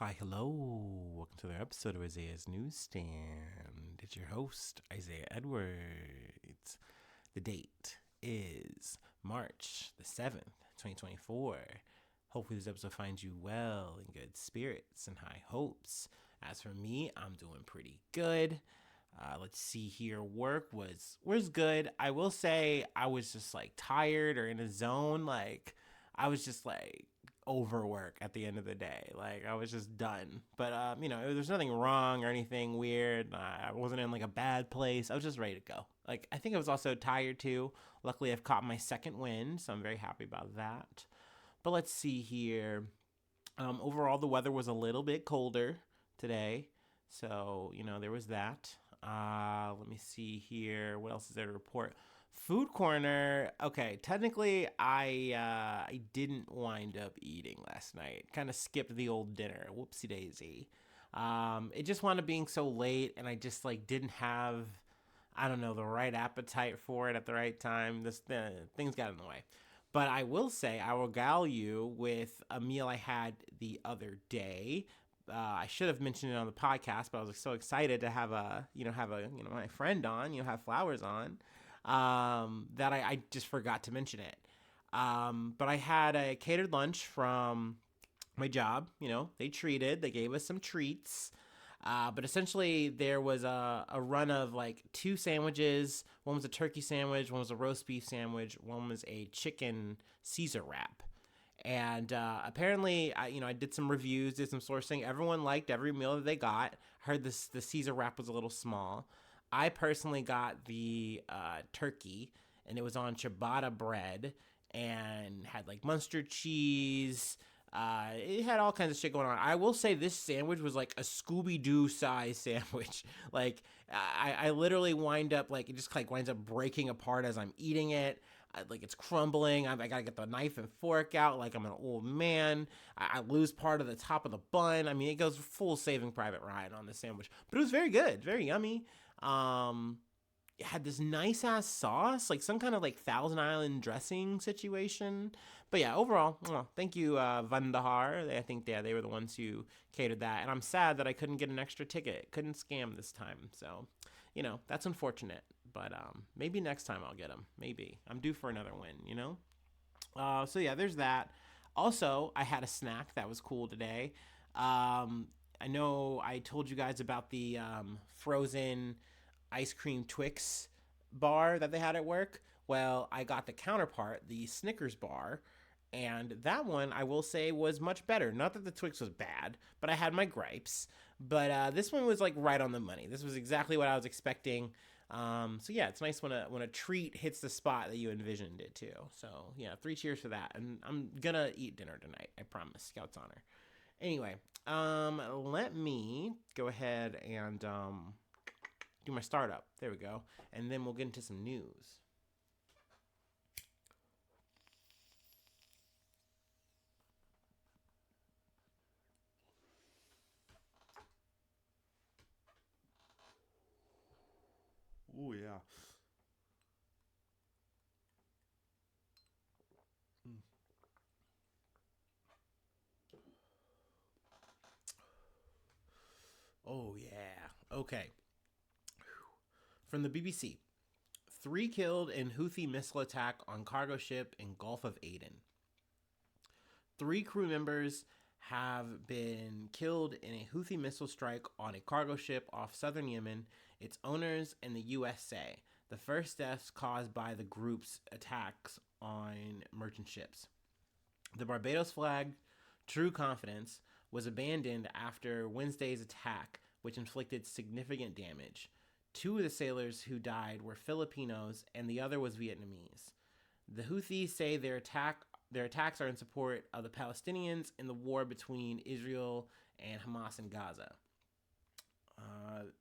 Hi, hello. Welcome to another episode of Isaiah's Newsstand. It's your host, Isaiah Edwards. The date is March the 7th, 2024. Hopefully, this episode finds you well, in good spirits, and high hopes. As for me, I'm doing pretty good. Let's see here. Work was good. I will say I was just like tired or in a zone. I was just like overwork at the end of the day. Like I was just done. But there's nothing wrong or anything weird. I wasn't in like a bad place. I was just ready to go. Like I think I was also tired too. Luckily, I've caught my second win, so I'm very happy about that. But let's see here. Overall, the weather was a little bit colder today, so there was that. Let me see here. What else is there to report? Food corner. Okay, technically, I didn't wind up eating last night. Kind of skipped the old dinner. Whoopsie daisy. It just wound up being so late, and I just like didn't have, I don't know, the right appetite for it at the right time. Things got in the way. But I will say, I will regale you with a meal I had the other day. I should have mentioned it on the podcast, but I was so excited to have my friend on, have Flowers on, that I just forgot to mention it. But I had a catered lunch from my job. They gave us some treats. But essentially, there was a run of like two sandwiches. One was a turkey sandwich, one was a roast beef sandwich, one was a chicken Caesar wrap. And apparently, I did some reviews, did some sourcing. Everyone liked every meal that they got. Heard the Caesar wrap was a little small. I personally got the turkey, and it was on ciabatta bread and had like Munster cheese. It had all kinds of shit going on. I will say this sandwich was like a Scooby Doo size sandwich. Like I literally wind up like it just like winds up breaking apart as I'm eating it. Like it's crumbling. I gotta get the knife and fork out like I'm an old man. I lose part of the top of the bun. I mean, it goes full Saving Private Ryan on this sandwich, but it was very good, very yummy. Um, it had this nice ass sauce, like some kind of like Thousand Island dressing situation. But yeah, overall, thank you, Vandahar. I think they were the ones who catered that, and I'm sad that I couldn't get an extra ticket. Couldn't scam this time, so that's unfortunate. But maybe next time I'll get them. Maybe I'm due for another win. So yeah, there's that. Also, I had a snack that was cool today. I know I told you guys about the frozen ice cream Twix bar that they had at work. Well, I got the counterpart, the Snickers bar, and that one I will say was much better. Not that the Twix was bad, but I had my gripes. But this one was like right on the money. This was exactly what I was expecting. So yeah, it's nice when a treat hits the spot that you envisioned it to. So yeah, 3 cheers for that. And I'm gonna eat dinner tonight. I promise. Scout's honor. Anyway, let me go ahead and do my startup. There we go. And then we'll get into some news. Oh yeah. Mm. Oh yeah. Okay. From the BBC. 3 killed in Houthi missile attack on cargo ship in Gulf of Aden. 3 crew members have been killed in a Houthi missile strike on a cargo ship off southern Yemen, its owners, and the USA. The first deaths caused by the group's attacks on merchant ships. The Barbados flag, True Confidence, was abandoned after Wednesday's attack, which inflicted significant damage. Two of the sailors who died were Filipinos, and the other was Vietnamese. The Houthis say their attacks are in support of the Palestinians in the war between Israel and Hamas in Gaza.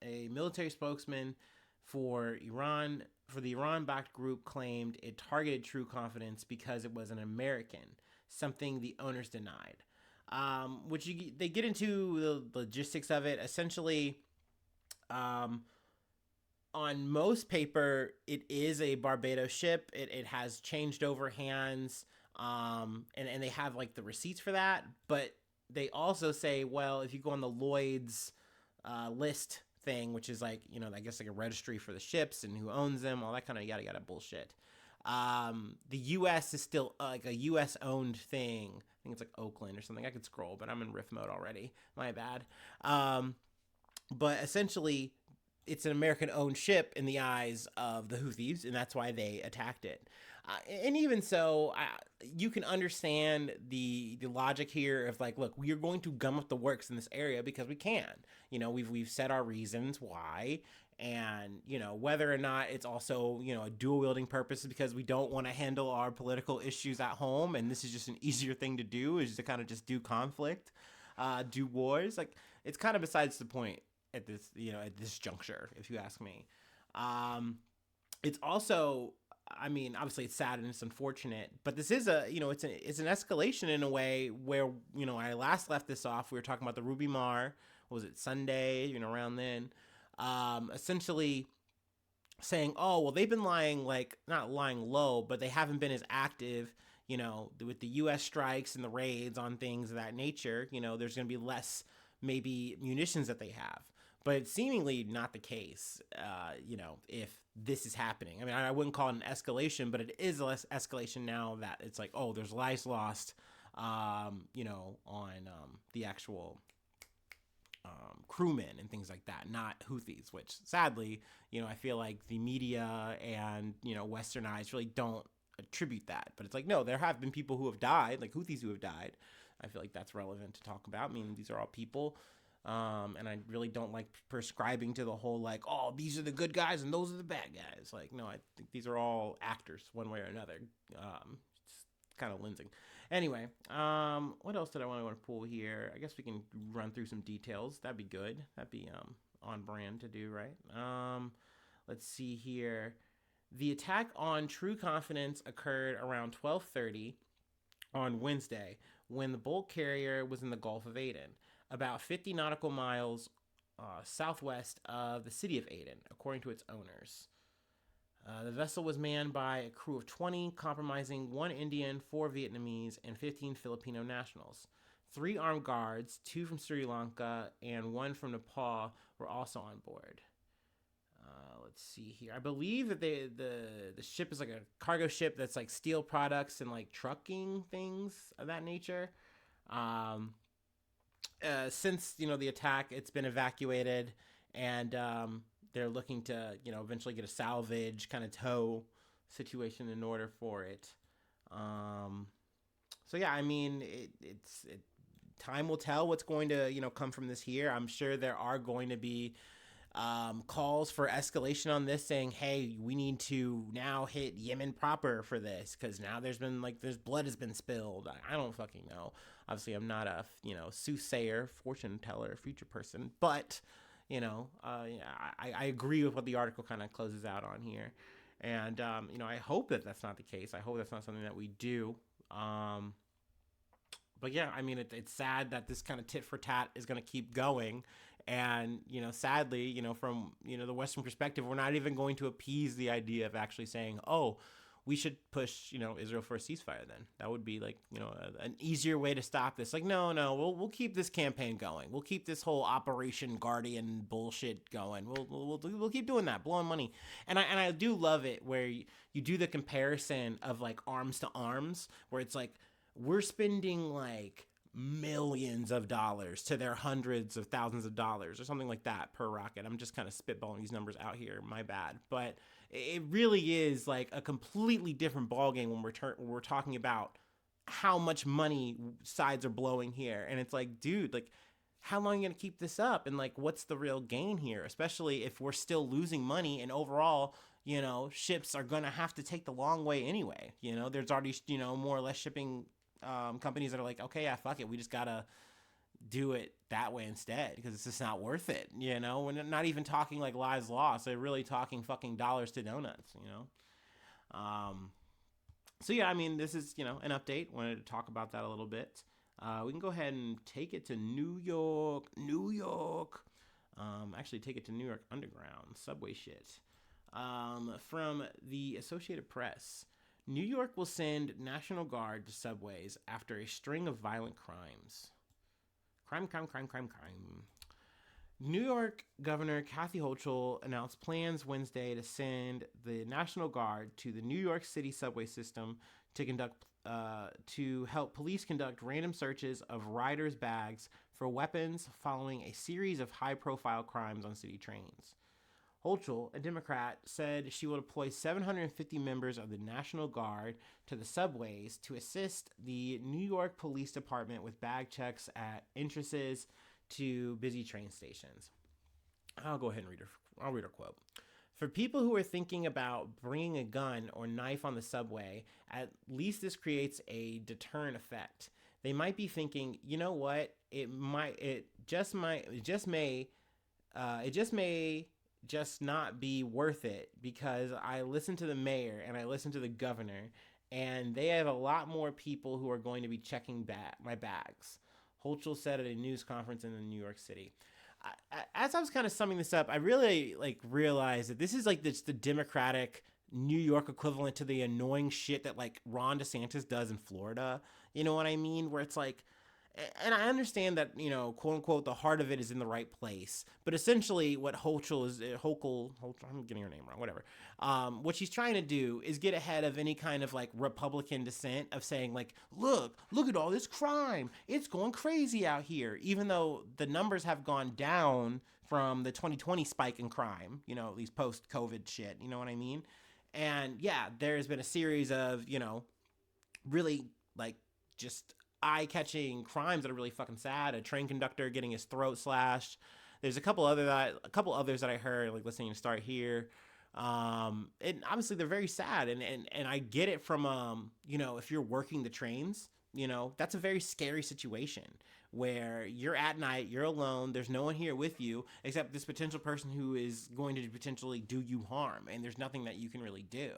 A military spokesman for the Iran-backed group claimed it targeted True Confidence because it was an American, something the owners denied. They get into the logistics of it. Essentially, um, on most paper, it is a Barbados ship. It has changed over hands, and they have like the receipts for that. But they also say, well, if you go on the Lloyd's list thing, which is like, I guess like a registry for the ships and who owns them, all that kind of yada yada bullshit. The U.S. is still like a U.S. owned thing. I think it's like Oakland or something. I could scroll, but I'm in riff mode already. My bad. But essentially, it's an American owned ship in the eyes of the Houthis, and that's why they attacked it. And even so, you can understand the logic here of like, look, we are going to gum up the works in this area because we can. We've said our reasons why, and whether or not it's also a dual wielding purpose because we don't want to handle our political issues at home, and this is just an easier thing to do is to kind of just do conflict, do wars. Like it's kind of besides the point at this juncture, if you ask me. It's also, I mean, obviously it's sad and it's unfortunate, but this is it's an escalation in a way where, I last left this off. We were talking about the Ruby Mar, what was it, Sunday, around then, essentially saying, oh, well, they've been not lying low, but they haven't been as active, with the U.S. strikes and the raids on things of that nature. There's going to be less maybe munitions that they have. But it's seemingly not the case, if this is happening. I mean, I wouldn't call it an escalation, but it is less escalation now that it's like, oh, there's lives lost, on the actual crewmen and things like that, not Houthis, which sadly, I feel like the media and, Western eyes really don't attribute that. But it's like, no, there have been people who have died, like Houthis who have died. I feel like that's relevant to talk about. I mean, these are all people. And I really don't like prescribing to the whole, like, oh, these are the good guys and those are the bad guys. Like, no, I think these are all actors one way or another. It's kind of lensing. Anyway, what else did I want to pull here? I guess we can run through some details. That'd be good. That'd be on brand to do, right? Let's see here. The attack on True Confidence occurred around 12:30 on Wednesday when the bulk carrier was in the Gulf of Aden, about 50 nautical miles southwest of the city of Aden, according to its owners. The vessel was manned by a crew of 20, comprising 1 Indian, 4 Vietnamese, and 15 Filipino nationals. 3 armed guards, 2 from Sri Lanka, and 1 from Nepal were also on board. Let's see here. I believe that the ship is like a cargo ship that's like steel products and like trucking things of that nature. Since the attack, it's been evacuated, and they're looking to eventually get a salvage kind of tow situation in order for it. So yeah, I mean, it's time will tell what's going to come from this here. I'm sure there are going to be calls for escalation on this, saying, hey, we need to now hit Yemen proper for this because now there's blood has been spilled. I don't fucking know. Obviously, I'm not a soothsayer, fortune teller, future person, but I agree with what the article kind of closes out on here, and I hope that that's not the case. I hope that's not something that we do. But yeah, I mean, it's sad that this kind of tit for tat is going to keep going. And, sadly, from, the Western perspective, we're not even going to appease the idea of actually saying, oh, we should push, Israel for a ceasefire then. That would be like, an easier way to stop this. Like, no, we'll keep this campaign going. We'll keep this whole Operation Guardian bullshit going. We'll keep doing that, blowing money. And I do love it where you do the comparison of like arms to arms, where it's like, we're spending like millions of dollars to their hundreds of thousands of dollars or something like that per rocket. I'm just kind of spitballing these numbers out here. My bad. But it really is like a completely different ballgame when we're talking about how much money sides are blowing here. And it's like, dude, like, how long are you going to keep this up? And like, what's the real gain here? Especially if we're still losing money and overall, ships are going to have to take the long way anyway. There's already, more or less shipping companies that are like, okay, yeah, fuck it, we just gotta do it that way instead because it's just not worth it. We're not even talking like lives lost. They're really talking fucking dollars to donuts. So yeah, I mean, this is an update. Wanted to talk about that a little bit. We can go ahead and take it to New York. Actually, take it to New York Underground subway shit. From the Associated Press. New York will send National Guard to subways after a string of violent crimes. Crime. New York Governor Kathy Hochul announced plans Wednesday to send the National Guard to the New York City subway system to help police conduct random searches of riders' bags for weapons following a series of high-profile crimes on city trains. Hochul, a Democrat, said she will deploy 750 members of the National Guard to the subways to assist the New York Police Department with bag checks at entrances to busy train stations. I'll go ahead and read her quote. For people who are thinking about bringing a gun or knife on the subway, at least this creates a deterrent effect. They might be thinking, you know what? It just may not be worth it because I listened to the mayor and I listened to the governor, and they have a lot more people who are going to be checking my bags. Hochul said at a news conference in New York City. As I was kind of summing this up, I really realized that this is just the Democratic New York equivalent to the annoying shit that Ron DeSantis does in Florida. You know what I mean? Where it's and I understand that, quote unquote, the heart of it is in the right place. But essentially what Hochul, I'm getting her name wrong, whatever. What she's trying to do is get ahead of any kind of Republican dissent of saying look at all this crime. It's going crazy out here. Even though the numbers have gone down from the 2020 spike in crime, at least post-COVID shit. You know what I mean? And yeah, there's been a series of, really just eye-catching crimes that are really fucking sad. A train conductor getting his throat slashed. There's a couple others that I heard listening to Start Here. And obviously they're very sad, and I get it from if you're working the trains, that's a very scary situation where you're at night, you're alone, there's no one here with you except this potential person who is going to potentially do you harm, and there's nothing that you can really do.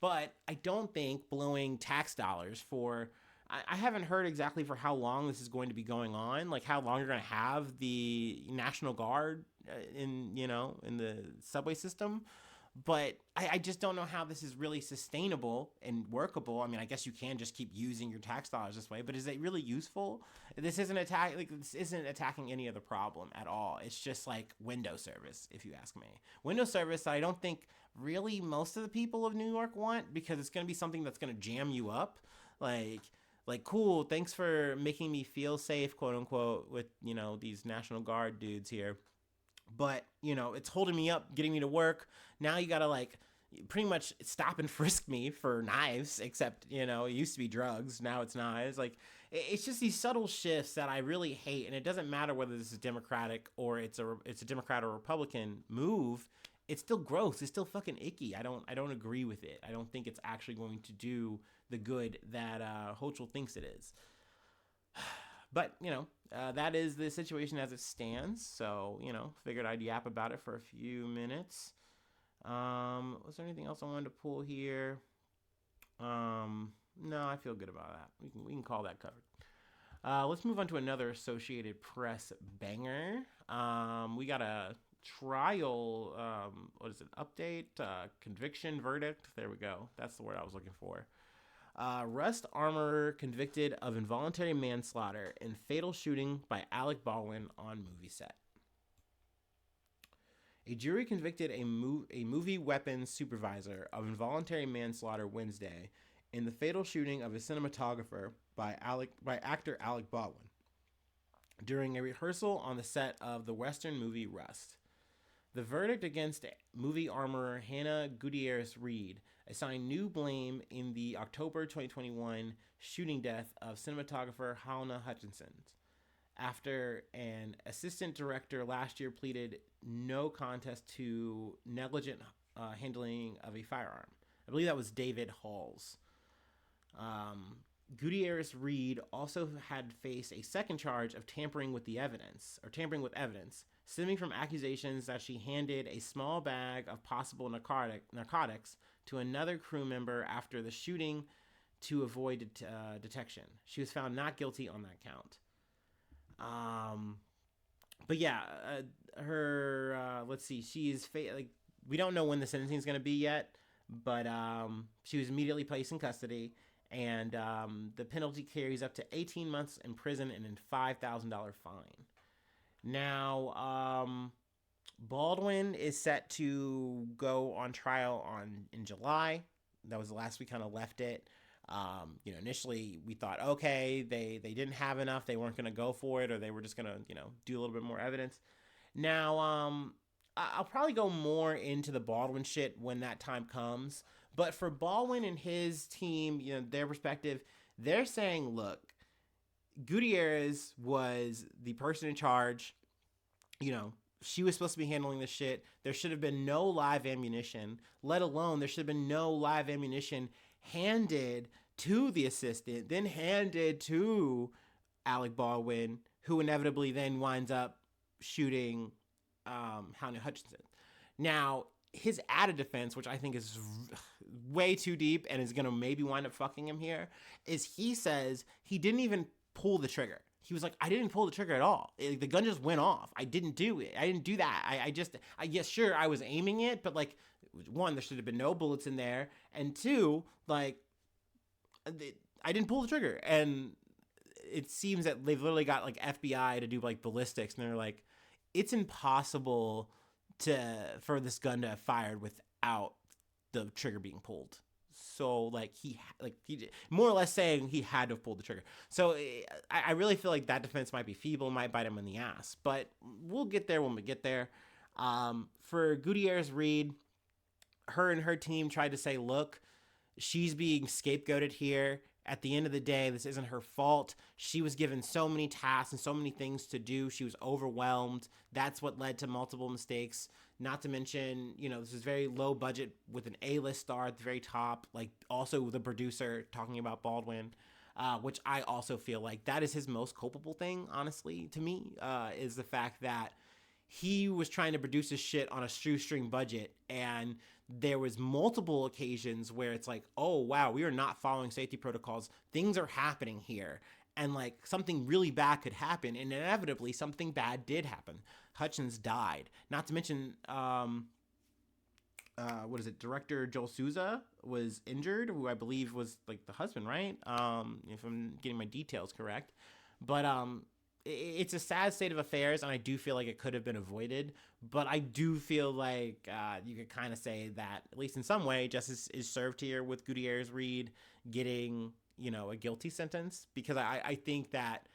But I don't think blowing tax dollars for, I haven't heard exactly for how long this is going to be going on, how long you're going to have the National Guard in the subway system. But I just don't know how this is really sustainable and workable. I mean, I guess you can just keep using your tax dollars this way, but is it really useful? This isn't attacking any of the problem at all. It's just window service, if you ask me. Window service, I don't think really most of the people of New York want, because it's going to be something that's going to jam you up. Cool, thanks for making me feel safe, quote unquote, with, these National Guard dudes here. But, it's holding me up, getting me to work. Now you gotta pretty much stop and frisk me for knives, except, it used to be drugs. Now it's knives. It's just these subtle shifts that I really hate. And it doesn't matter whether this is Democratic or it's a Democrat or Republican move. It's still gross. It's still fucking icky. I don't agree with it. I don't think it's actually going to do the good that Hochul thinks it is. But, that is the situation as it stands. So, figured I'd yap about it for a few minutes. Was there anything else I wanted to pull here? No, I feel good about that. We can call that covered. Let's move on to another Associated Press banger. We got a trial, update, conviction verdict. There we go. That's the word I was looking for. Rust Armorer convicted of involuntary manslaughter in fatal shooting by Alec Baldwin on movie set. A jury convicted a movie weapons supervisor of involuntary manslaughter Wednesday in the fatal shooting of a cinematographer by actor Alec Baldwin during a rehearsal on the set of the Western movie Rust. The verdict against movie armorer Hannah Gutierrez-Reed assigned new blame in the October 2021 shooting death of cinematographer Halna Hutchinson, after an assistant director last year pleaded no contest to negligent handling of a firearm. I believe that was David Halls. Gutierrez-Reed also had faced a second charge of tampering with evidence, stemming from accusations that she handed a small bag of possible narcotics to another crew member after the shooting to avoid detection. She was found not guilty on that count. But yeah, let's see, she is we don't know when the sentencing is going to be yet, but she was immediately placed in custody, and the penalty carries up to 18 months in prison and a $5,000 fine. Now, Baldwin is set to go on trial in July. That was the last we kind of left it. Initially we thought, okay, they didn't have enough, they weren't going to go for it, or they were just going to, do a little bit more evidence. Now, I'll probably go more into the Baldwin shit when that time comes. But for Baldwin and his team, their perspective, they're saying, look, Gutierrez was the person in charge. She was supposed to be handling this shit. There should have been no live ammunition, let alone there should have been no live ammunition handed to the assistant, then handed to Alec Baldwin, who inevitably then winds up shooting Halyna Hutchinson. Now, his added defense, which I think is way too deep and is going to maybe wind up fucking him here, is he says he didn't even pull the trigger. He was like, I didn't pull the trigger at all. The gun just went off. I didn't do it. I didn't do that. Yes, sure, I was aiming it, but like, one, there should have been no bullets in there. And two, like, I didn't pull the trigger. And it seems that they've literally got like FBI to do like ballistics. And they're like, it's impossible for this gun to have fired without the trigger being pulled. So like he more or less saying he had to have pulled the trigger. So I really feel like that defense might be feeble, might bite him in the ass, but we'll get there when we get there. For Gutierrez-Reed, her and her team tried to say, look, she's being scapegoated here. At the end of the day, this isn't her fault. She was given so many tasks and so many things to do. She was overwhelmed. That's what led to multiple mistakes. Not to mention, this is very low budget with an A-list star at the very top. Like, also the producer talking about Baldwin, which I also feel like that is his most culpable thing, honestly, to me, is the fact that he was trying to produce his shit on a shoestring budget, and there was multiple occasions where it's like, oh, wow, we are not following safety protocols. Things are happening here. And like something really bad could happen. And inevitably something bad did happen. Hutchins died. Not to mention, director Joel Souza was injured, who I believe was like the husband, right? If I'm getting my details correct. But it's a sad state of affairs, and I do feel like it could have been avoided. But I do feel like you could kind of say that, at least in some way, justice is served here with Gutierrez-Reed getting, a guilty sentence. Because I think that,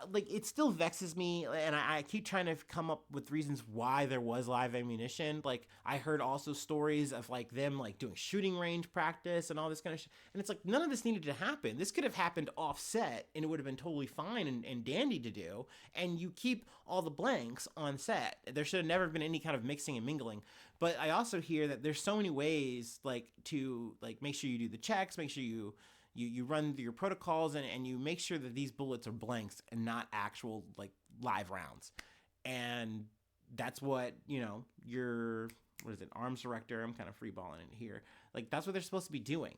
like, it still vexes me, and I keep trying to come up with reasons why there was live ammunition. Like, I heard also stories of like them like doing shooting range practice and all this kind of shit, and it's like none of this needed to happen. This could have happened offset, and it would have been totally fine and dandy to do. And you keep all the blanks on set. There should have never been any kind of mixing and mingling. But I also hear that there's so many ways like to like make sure you do the checks, make sure you run your protocols, and you make sure that these bullets are blanks and not actual like live rounds. And that's what, your, arms director, I'm kind of freeballing it here. Like, that's what they're supposed to be doing,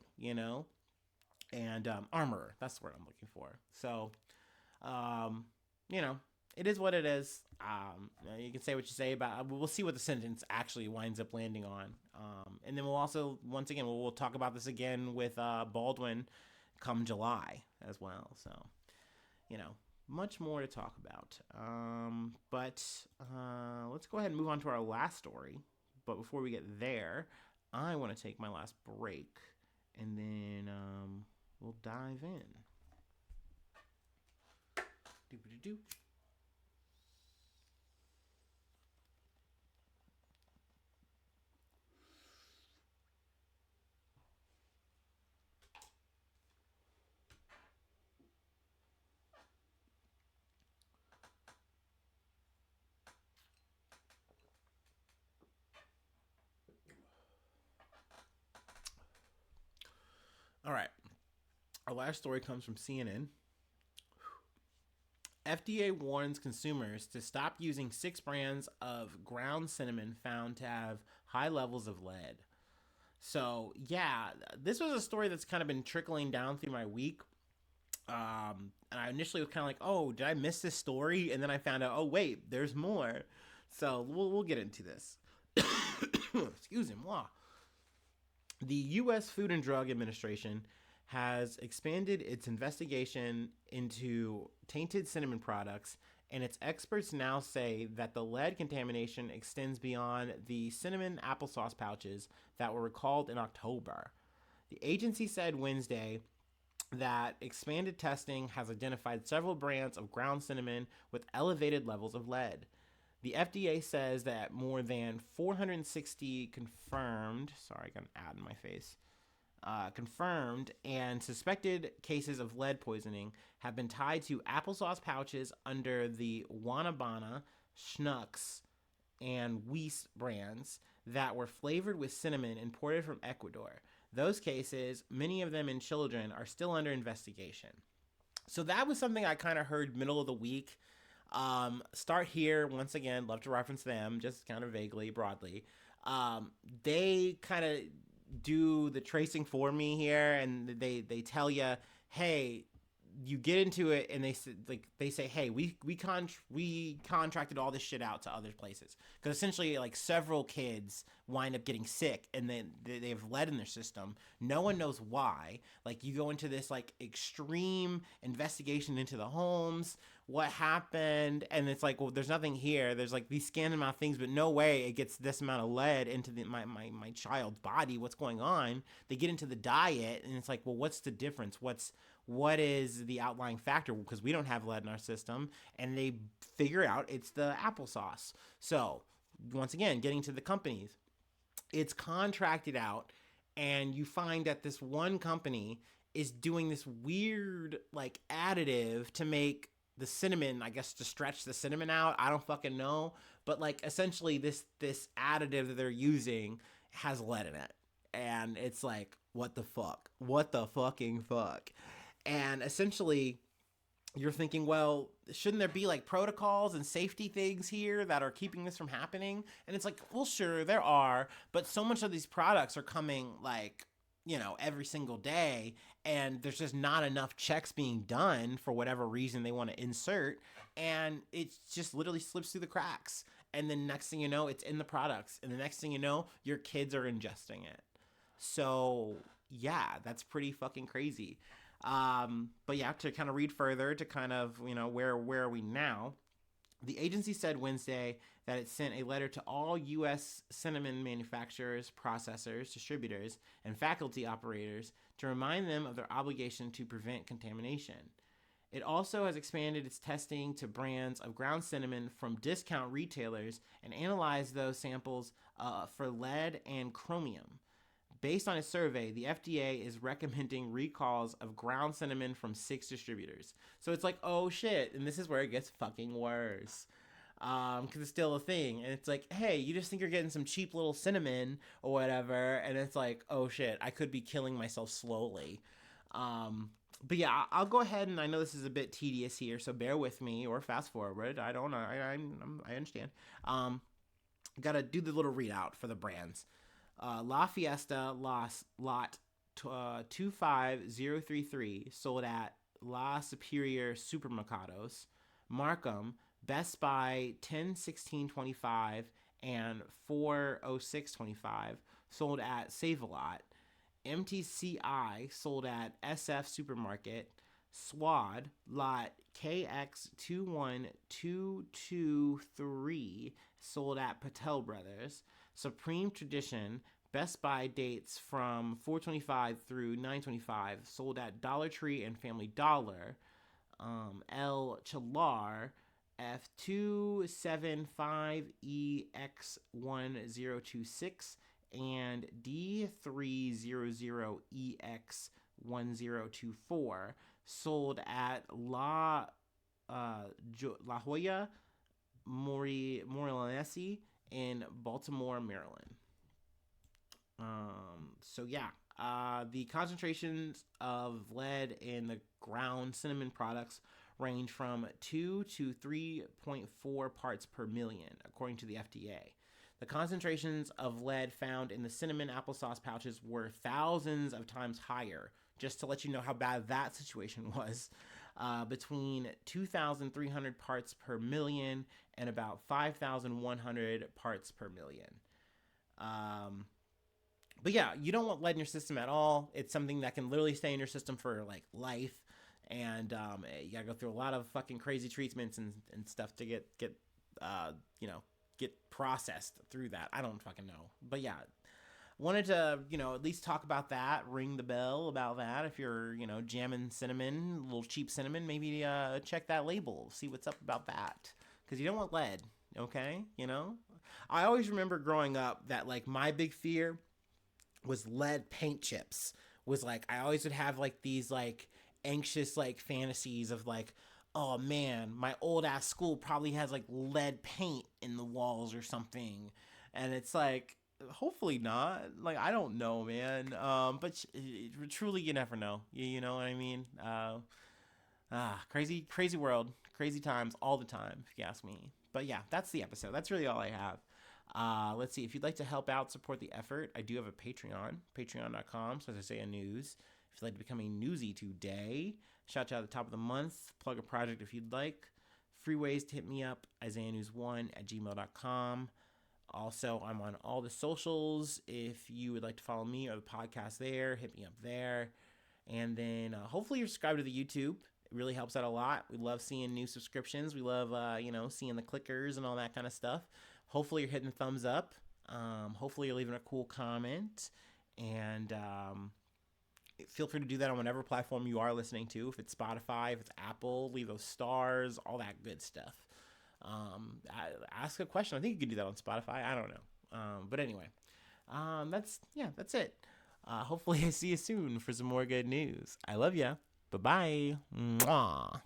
and armorer, that's the word I'm looking for. So, it is what it is. You can say what you say about, we'll see what the sentence actually winds up landing on. And then we'll also, once again, we'll talk about this again with Baldwin come July as well. So, much more to talk about. But let's go ahead and move on to our last story. But before we get there, I want to take my last break, and then we'll dive in. Do-do-do-do. All right. Our last story comes from CNN. FDA warns consumers to stop using 6 brands of ground cinnamon found to have high levels of lead. So, yeah, this was a story that's kind of been trickling down through my week. And I initially was kind of like, oh, did I miss this story? And then I found out, oh, wait, there's more. So we'll get into this. Excuse me. The U.S. Food and Drug Administration has expanded its investigation into tainted cinnamon products, and its experts now say that the lead contamination extends beyond the cinnamon applesauce pouches that were recalled in October. The agency said Wednesday that expanded testing has identified several brands of ground cinnamon with elevated levels of lead. The FDA says that more than 460 confirmed, sorry, I got an ad in my face, confirmed and suspected cases of lead poisoning have been tied to applesauce pouches under the Wanabana, Schnucks, and Weiss brands that were flavored with cinnamon imported from Ecuador. Those cases, many of them in children, are still under investigation. So that was something I kind of heard middle of the week. Start here, once again, love to reference them, just kind of vaguely, broadly. They kind of do the tracing for me here, and they tell you, hey, you get into it, and they say, hey, we contracted all this shit out to other places, because essentially, like, several kids wind up getting sick, and then they have lead in their system. No one knows why. Like, you go into this like extreme investigation into the homes, what happened, and it's like, well, there's nothing here. There's like these scan amount of things, but no way it gets this amount of lead into my child's body. What's going on? They get into the diet, and it's like, well, what's the difference? What is the outlying factor? Because we don't have lead in our system, and they figure out it's the applesauce. So once again, getting to the companies, it's contracted out, and you find that this one company is doing this weird like additive to make the cinnamon, I guess, to stretch the cinnamon out. I don't fucking know, but like essentially this additive that they're using has lead in it, and it's like, what the fuck? What the fucking fuck? And essentially, you're thinking, well, shouldn't there be like protocols and safety things here that are keeping this from happening? And it's like, well, sure, there are, but so much of these products are coming like, you know, every single day, and there's just not enough checks being done for whatever reason they want to insert, and it just literally slips through the cracks. And then next thing you know, it's in the products, and the next thing you know, your kids are ingesting it. So yeah, that's pretty fucking crazy. But yeah, to kind of read further, to kind of, you know, where are we now? The agency said Wednesday that it sent a letter to all U.S. cinnamon manufacturers, processors, distributors, and faculty operators to remind them of their obligation to prevent contamination. It also has expanded its testing to brands of ground cinnamon from discount retailers and analyzed those samples for lead and chromium. Based on a survey, the FDA is recommending recalls of ground cinnamon from 6 distributors. So it's like, oh shit, and this is where it gets fucking worse. Because it's still a thing, and it's like, hey, you just think you're getting some cheap little cinnamon or whatever, and it's like, oh shit, I could be killing myself slowly. But yeah, I'll go ahead, and I know this is a bit tedious here, so bear with me or fast forward. I don't know, I understand. Gotta do the little readout for the brands. La Fiesta Lot 25033 sold at La Superior Supermercados. Markham, Best Buy 101625 and 40625 sold at Save-A-Lot. MTCI sold at SF Supermarket. Swad Lot KX21223 sold at Patel Brothers. Supreme Tradition Best Buy dates from 425 through 925 sold at Dollar Tree and Family Dollar. El Chalar F275EX1026 and D300EX1024 sold at La Jolla Morelense in Baltimore, Maryland. So yeah, the concentrations of lead in the ground cinnamon products range from 2 to 3.4 parts per million, according to the FDA. The concentrations of lead found in the cinnamon applesauce pouches were thousands of times higher, just to let you know how bad that situation was, between 2,300 parts per million and about 5,100 parts per million. But yeah, you don't want lead in your system at all. It's something that can literally stay in your system for like life. And you gotta go through a lot of fucking crazy treatments and stuff to get uh, you know get processed through that. I don't fucking know, but yeah, wanted to at least talk about that, ring the bell about that. If you're jamming cinnamon, a little cheap cinnamon, maybe check that label, see what's up about that, because you don't want lead. Okay, I always remember growing up that like my big fear was lead paint chips. Was like I always would have like these like anxious like fantasies of like, oh man, my old ass school probably has like lead paint in the walls or something. And it's like hopefully not. Like I don't know, man. But truly you never know. You know what I mean? Crazy world, crazy times all the time, if you ask me. But yeah, that's the episode. That's really all I have. Let's see. If you'd like to help out, support the effort, I do have a Patreon, patreon.com. So as I say, a news. If you'd like to become a newsie today, shout out at the top of the month. Plug a project if you'd like. Free ways to hit me up, isaiahnews1@gmail.com. Also, I'm on all the socials. If you would like to follow me or the podcast there, hit me up there. And then hopefully you're subscribed to the YouTube. It really helps out a lot. We love seeing new subscriptions. We love, seeing the clickers and all that kind of stuff. Hopefully you're hitting the thumbs up. Hopefully you're leaving a cool comment. And feel free to do that on whatever platform you are listening to. If it's Spotify, if it's Apple, leave those stars, all that good stuff. Ask a question. I think you could do that on Spotify. I don't know. But anyway, that's it. Hopefully I see you soon for some more good news. I love ya. Bye-bye. Mwah.